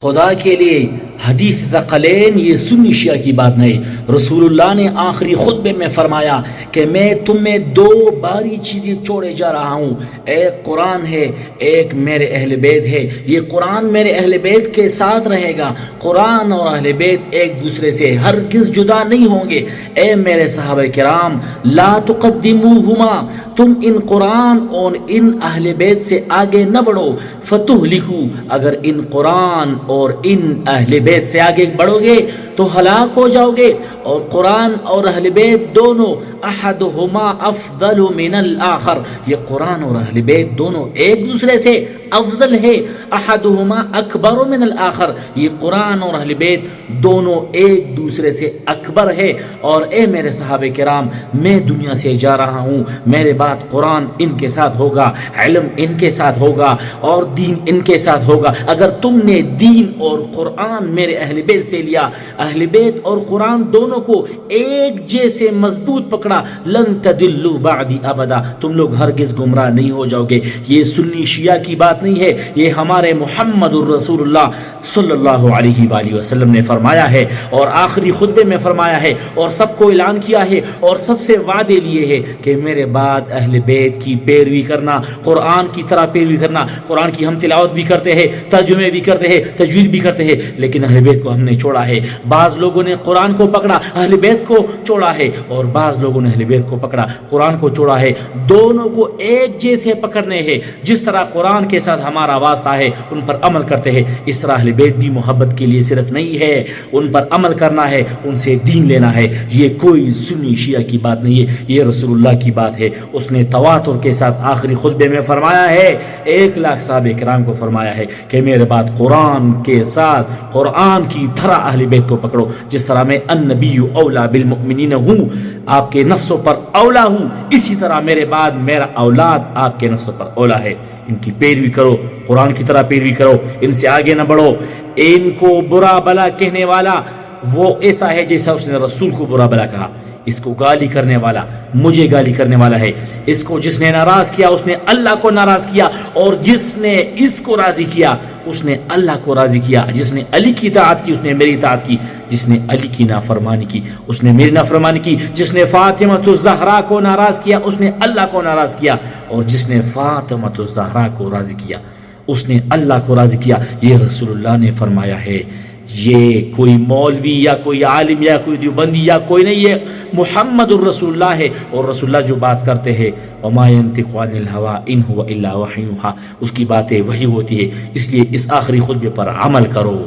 خدا کے لیے حدیث ثقلین یہ سنی شیعہ کی بات نہیں. رسول اللہ نے آخری خطبے میں فرمایا کہ میں تم میں دو باری چیزیں چھوڑے جا رہا ہوں، ایک قرآن ہے، ایک میرے اہل بیت ہے. یہ قرآن میرے اہل بیت کے ساتھ رہے گا. قرآن اور اہل بیت ایک دوسرے سے ہرگز جدا نہیں ہوں گے. اے میرے صحابہ کرام، لا تقدموہما، تم ان قرآن اور ان اہل بیت سے آگے نہ بڑھو. فتہلکو، اگر ان قرآن اور ان اہل بیت سے آگے بڑھو گے تو ہلاک ہو جاؤ گے. اور قرآن اور اہل بیت دونوں احدہما افضل من الآخر، یہ قرآن اور اہل بیت دونوں ایک دوسرے سے افضل ہے. احدہما اکبر من الآخر، یہ قرآن اور اہل بیت دونوں ایک دوسرے سے اکبر ہے. اور اے میرے صحابہ کرام، میں دنیا سے جا رہا ہوں، میرے بعد قرآن ان کے ساتھ ہوگا، علم ان کے ساتھ ہوگا اور دین ان کے ساتھ ہوگا. اگر تم نے دین اور قرآن میرے اہل بیت سے لیا، اہل بیت اور قرآن دونوں کو ایک جیسے مضبوط پکڑا، لن تدلوا بعدی ابدا، تم لوگ ہرگز گمراہ نہیں ہو جاؤ گے. یہ سنی شیعہ کی بات نہیں ہے، یہ ہمارے محمد الرسول اللہ صلی اللہ علیہ وآلہ وسلم نے فرمایا ہے، اور آخری خطبے میں فرمایا ہے، اور سب کو اعلان کیا ہے، اور سب سے وعدے لیے ہیں کہ میرے بعد اہل بیت کی پیروی کرنا، قرآن کی طرح پیروی کرنا. قرآن کی ہم تلاوت بھی کرتے ہیں، ترجمے بھی کرتے ہیں، تجوید بھی کرتے ہیں، لیکن اہل بیت کو ہم نے چھوڑا ہے. بعض لوگوں نے قرآن کو پکڑا، اہل بیت کو چھوڑا ہے، اور بعض لوگوں نے اہل بیت کو پکڑا، قرآن کو چھوڑا ہے. دونوں کو ایک جیسے پکڑنے ہیں. جس طرح قرآن کے ساتھ ہمارا واسطہ ہے، ان پر عمل کرتے ہیں، اس طرح اہل بیت بھی محبت کے لیے صرف نہیں ہے، ان پر عمل کرنا ہے، ان سے دین لینا ہے. یہ کوئی سنی شیعہ کی بات نہیں ہے، یہ رسول اللہ کی بات ہے. اس نے تواتر کے ساتھ آخری خطبے میں فرمایا ہے، 1,00,000 صحابہ کرام کو فرمایا ہے کہ میرے بعد قرآن کے ساتھ قرآن کی طرح اہل بیت کو پکڑو. جس طرح میں النبی اولا بالمؤمنین ہوں، آپ کے نفسوں پر اولا ہوں، اسی طرح میرے بعد میرا اولاد آپ کے نفسوں پر اولا ہے. ان کی پیروی کرو، قرآن کی طرح پیروی کرو، ان سے آگے نہ بڑھو. ان کو برا بلا کہنے والا وہ ایسا ہے جیسا اس نے رسول کو برا بلا کہا. اس کو گالی کرنے والا مجھے گالی کرنے والا ہے. اس کو جس نے ناراض کیا اس نے اللہ کو ناراض کیا، اور جس نے اس کو راضی کیا اس نے اللہ کو راضی کیا. جس نے علی کی اطاعت کی اس نے میری اطاعت کی، جس نے علی کی نافرمانی کی اس نے میری نافرمانی کی. جس نے فاطمہ الزہرا کو ناراض کیا اس نے اللہ کو ناراض کیا، اور جس نے فاطمہ الزہرا کو راضی کیا اس نے اللہ کو راضی کیا. یہ رسول اللہ نے فرمایا ہے. یہ کوئی مولوی یا کوئی عالم یا کوئی دیوبندی یا کوئی نہیں، یہ محمد الرسول اللہ ہے. اور رسول اللہ جو بات کرتے ہیں، وما ينطق عن الهوى ان هو الا وحی یوحی، اس کی باتیں وحی ہوتی ہے. اس لیے اس آخری خطبے پر عمل کرو.